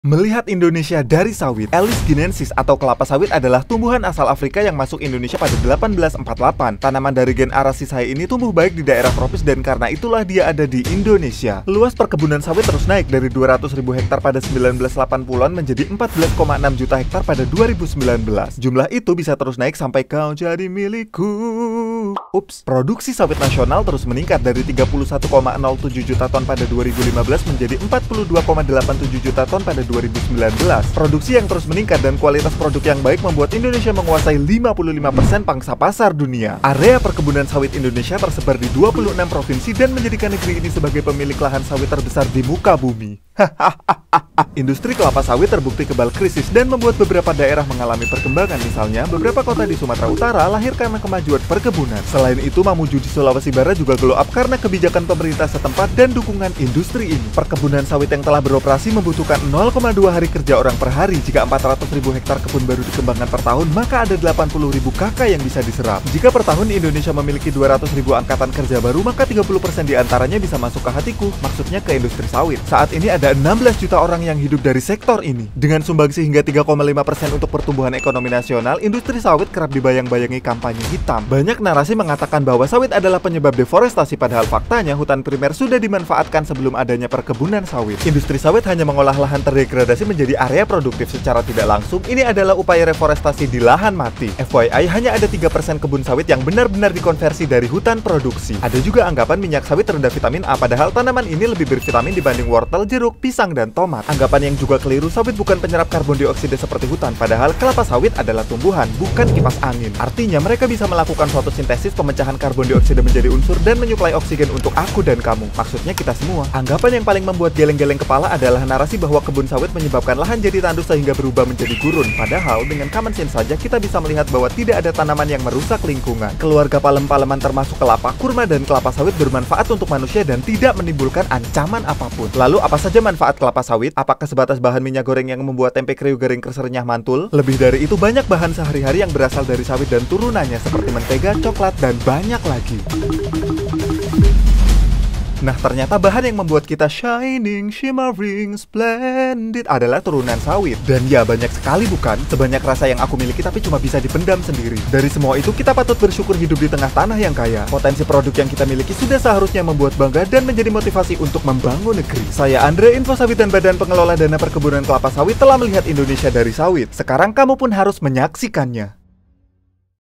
Melihat Indonesia dari sawit, Alis guinensis atau kelapa sawit adalah tumbuhan asal Afrika yang masuk Indonesia pada 1848. Tanaman dari gen Araceae ini tumbuh baik di daerah tropis dan karena itulah dia ada di Indonesia. Luas perkebunan sawit terus naik dari 200.000 hektar pada 1980-an menjadi 14,6 juta hektar pada 2019. Jumlah itu bisa terus naik sampai kau jadi milikku. Ups, produksi sawit nasional terus meningkat dari 31,07 juta ton pada 2015 menjadi 42,87 juta ton pada 2019. Produksi yang terus meningkat dan kualitas produk yang baik membuat Indonesia menguasai 55% pangsa pasar dunia. Area perkebunan sawit Indonesia tersebar di 26 provinsi dan menjadikan negeri ini sebagai pemilik lahan sawit terbesar di muka bumi. Industri kelapa sawit terbukti kebal krisis dan membuat beberapa daerah mengalami perkembangan. Misalnya, beberapa kota di Sumatera Utara lahir karena kemajuan perkebunan. Selain itu, Mamuju di Sulawesi Barat juga glow up karena kebijakan pemerintah setempat dan dukungan industri ini. Perkebunan sawit yang telah beroperasi membutuhkan 0,2 hari kerja orang per hari. Jika 400.000 hektar kebun baru dikembangkan per tahun, maka ada 80.000 KK yang bisa diserap. Jika per tahun Indonesia memiliki 200.000 angkatan kerja baru, maka 30% diantaranya bisa masuk ke hatiku, maksudnya ke industri sawit. Saat ini ada 16 juta orang yang hidup dari sektor ini. Dengan sumbangsi hingga 3,5% untuk pertumbuhan ekonomi nasional, industri sawit kerap dibayang-bayangi kampanye hitam. Banyak narasi mengatakan bahwa sawit adalah penyebab deforestasi, padahal faktanya hutan primer sudah dimanfaatkan sebelum adanya perkebunan sawit. Industri sawit hanya mengolah lahan terdegradasi menjadi area produktif secara tidak langsung. Ini adalah upaya reforestasi di lahan mati. FYI, hanya ada 3% kebun sawit yang benar-benar dikonversi dari hutan produksi. Ada juga anggapan minyak sawit rendah vitamin A, padahal tanaman ini lebih bervitamin dibanding wortel, jeruk, pisang, dan tomat. Anggapan yang juga keliru, sawit bukan penyerap karbon dioksida seperti hutan, padahal kelapa sawit adalah tumbuhan, bukan kipas angin. Artinya mereka bisa melakukan fotosintesis pemecahan karbon dioksida menjadi unsur dan menyuplai oksigen untuk aku dan kamu. Maksudnya kita semua. Anggapan yang paling membuat geleng-geleng kepala adalah narasi bahwa kebun sawit menyebabkan lahan jadi tandus sehingga berubah menjadi gurun. Padahal dengan common sense saja kita bisa melihat bahwa tidak ada tanaman yang merusak lingkungan. Keluarga palem-paleman termasuk kelapa, kurma, dan kelapa sawit bermanfaat untuk manusia dan tidak menimbulkan ancaman apapun. Lalu apa saja manfaat kelapa sawit? Apakah sebatas bahan minyak goreng yang membuat tempe kriuk garing keserenyah mantul? Lebih dari itu, banyak bahan sehari-hari yang berasal dari sawit dan turunannya seperti mentega, coklat, dan banyak lagi. Nah, ternyata bahan yang membuat kita shining, shimmering, splendid adalah turunan sawit. Dan ya, banyak sekali bukan? Sebanyak rasa yang aku miliki tapi cuma bisa dipendam sendiri. Dari semua itu, kita patut bersyukur hidup di tengah tanah yang kaya. Potensi produk yang kita miliki sudah seharusnya membuat bangga dan menjadi motivasi untuk membangun negeri. Saya Andre, Info Sawit dan Badan Pengelola Dana Perkebunan Kelapa Sawit telah melihat Indonesia dari sawit. Sekarang kamu pun harus menyaksikannya.